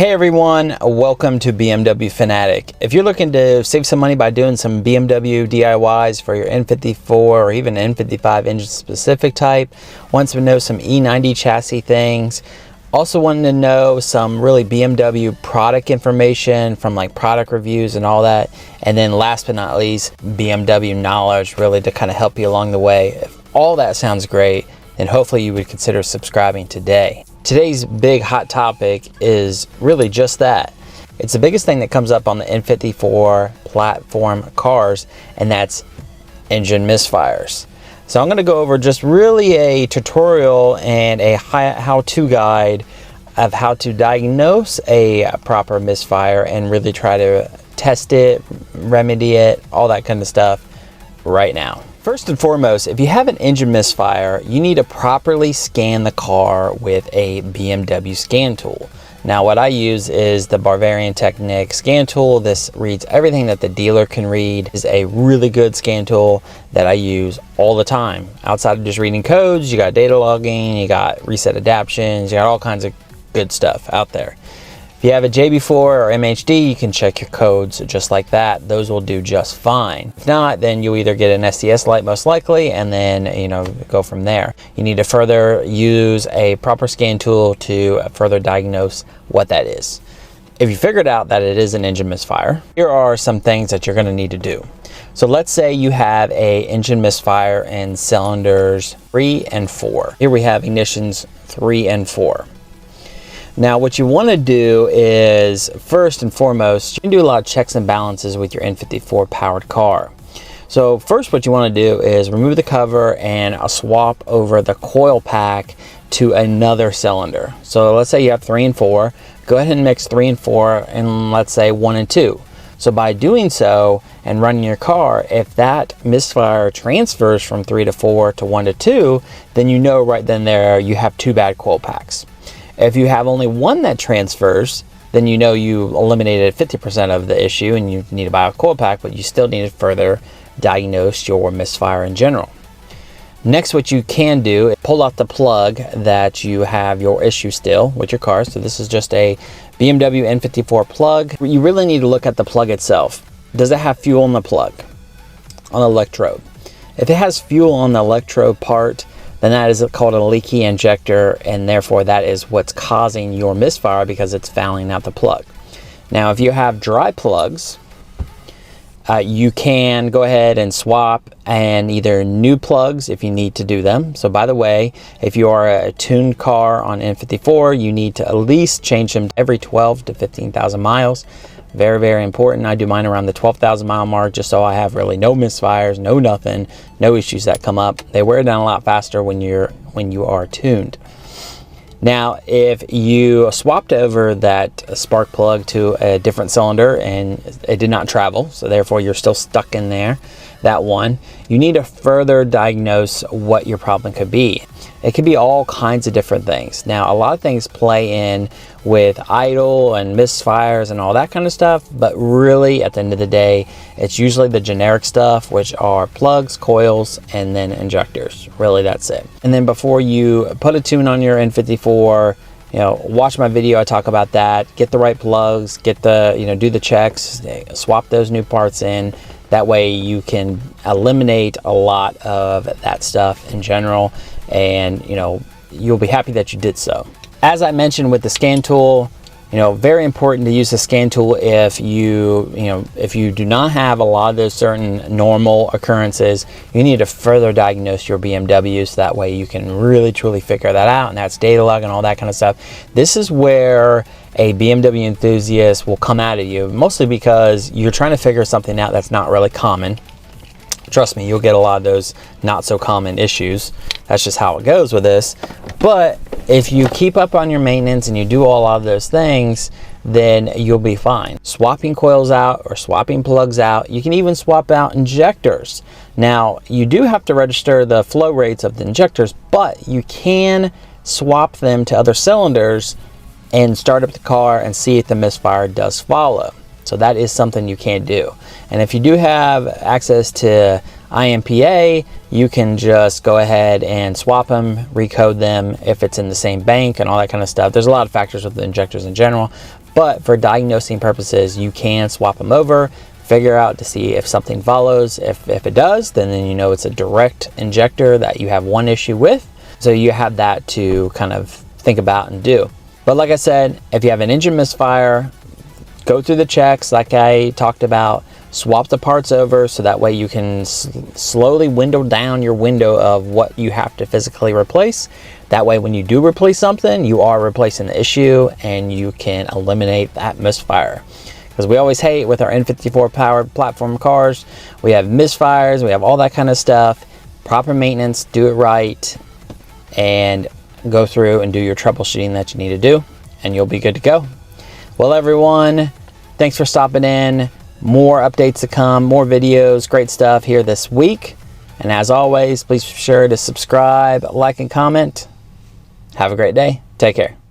Hey everyone, welcome to BMW Fanatic. If you're looking to save some money by doing some BMW DIYs for your N54 or even N55 engine specific type, want to know some E90 chassis things, also wanting to know some really BMW product information from like product reviews and all that, and then last but not least, BMW knowledge really to kind of help you along the way. If all that sounds great, then hopefully you would consider subscribing today. Today's big hot topic is really just that. It's the biggest thing that comes up on the N54 platform cars, and that's engine misfires. So I'm going to go over just really a tutorial and a how-to guide of how to diagnose a proper misfire and really try to test it, remedy it, all that kind of stuff right now. First and foremost, if you have an engine misfire, you need to properly scan the car with a BMW scan tool. Now what I use is the Bavarian Technic scan tool. This reads everything that the dealer can read. It's a really good scan tool that I use all the time. Outside of just reading codes, you got data logging, you got reset adaptions, you got all kinds of good stuff out there. If you have a JB4 or MHD, you can check your codes just like that. Those will do just fine. If not, then you'll either get an SDS light most likely, and then go from there. You need to further use a proper scan tool to further diagnose what that is. If you figured out that it is an engine misfire, here are some things that you're going to need to do. So let's say you have a engine misfire in cylinders 3 and 4. Here we have ignitions 3 and 4. Now what you want to do is, first and foremost, you can do a lot of checks and balances with your N54 powered car. So first what you want to do is remove the cover and swap over the coil pack to another cylinder. So let's say you have 3 and 4, go ahead and mix 3 and 4 and let's say 1 and 2. So by doing so and running your car, if that misfire transfers from 3 to 4 to 1 to 2, then you know right then there you have 2 bad coil packs. If you have only one that transfers, then you know you eliminated 50% of the issue and you need to buy a coil pack, but you still need to further diagnose your misfire in general. Next, what you can do is pull out the plug that you have your issue still with your car. So this is just a BMW N54 plug. You really need to look at the plug itself. Does it have fuel on the plug, on the electrode? If it has fuel on the electrode part, then that is called a leaky injector, and therefore that is what's causing your misfire because it's fouling out the plug. Now if you have dry plugs, you can go ahead and swap and either new plugs if you need to do them. So by the way, if you are a tuned car on N54, you need to at least change them every 12 to 15,000 miles. Very, very important. I do mine around the 12,000 mile mark just so I have really no misfires, no nothing, no issues that come up. They wear down a lot faster when you are tuned. Now, if you swapped over that spark plug to a different cylinder and it did not travel, so therefore you're still stuck in there, that one, you need to further diagnose what your problem could be. It could be all kinds of different things. Now, a lot of things play in with idle and misfires and all that kind of stuff, but really at the end of the day, it's usually the generic stuff, which are plugs, coils, and then injectors. Really, that's it. And then before you put a tune on your N54, watch my video, I talk about that. Get the right plugs, get the, do the checks, swap those new parts in. That way you can eliminate a lot of that stuff in general, and you'll be happy that you did so. As I mentioned with the scan tool, very important to use the scan tool if you do not have a lot of those certain normal occurrences. You need to further diagnose your BMW so that way you can really truly figure that out, and that's data log and all that kind of stuff. This is where a BMW enthusiast will come out at you, mostly because you're trying to figure something out that's not really common. Trust me, you'll get a lot of those not so common issues. That's just how it goes with this. But if you keep up on your maintenance and you do a lot of those things, then you'll be fine. Swapping coils out or swapping plugs out, you can even swap out injectors. Now, you do have to register the flow rates of the injectors, but you can swap them to other cylinders and start up the car and see if the misfire does follow. So that is something you can do. And if you do have access to IMPA, you can just go ahead and swap them, recode them if it's in the same bank and all that kind of stuff. There's a lot of factors with the injectors in general, But for diagnosing purposes, you can swap them over, figure out to see if something follows. If it does, then you know it's a direct injector that you have one issue with. So you have that to kind of think about and do. But like I said, if you have an engine misfire, go through the checks like I talked about, swap the parts over so that way you can slowly window down your window of what you have to physically replace. That way when you do replace something, you are replacing the issue and you can eliminate that misfire. Because we always hate with our N54 powered platform cars, we have misfires, we have all that kind of stuff. Proper maintenance, do it right, and go through and do your troubleshooting that you need to do, and you'll be good to go. Well everyone, thanks for stopping in. More updates to come, more videos, great stuff here this week. And as always, please be sure to subscribe, like, and comment. Have a great day. Take care.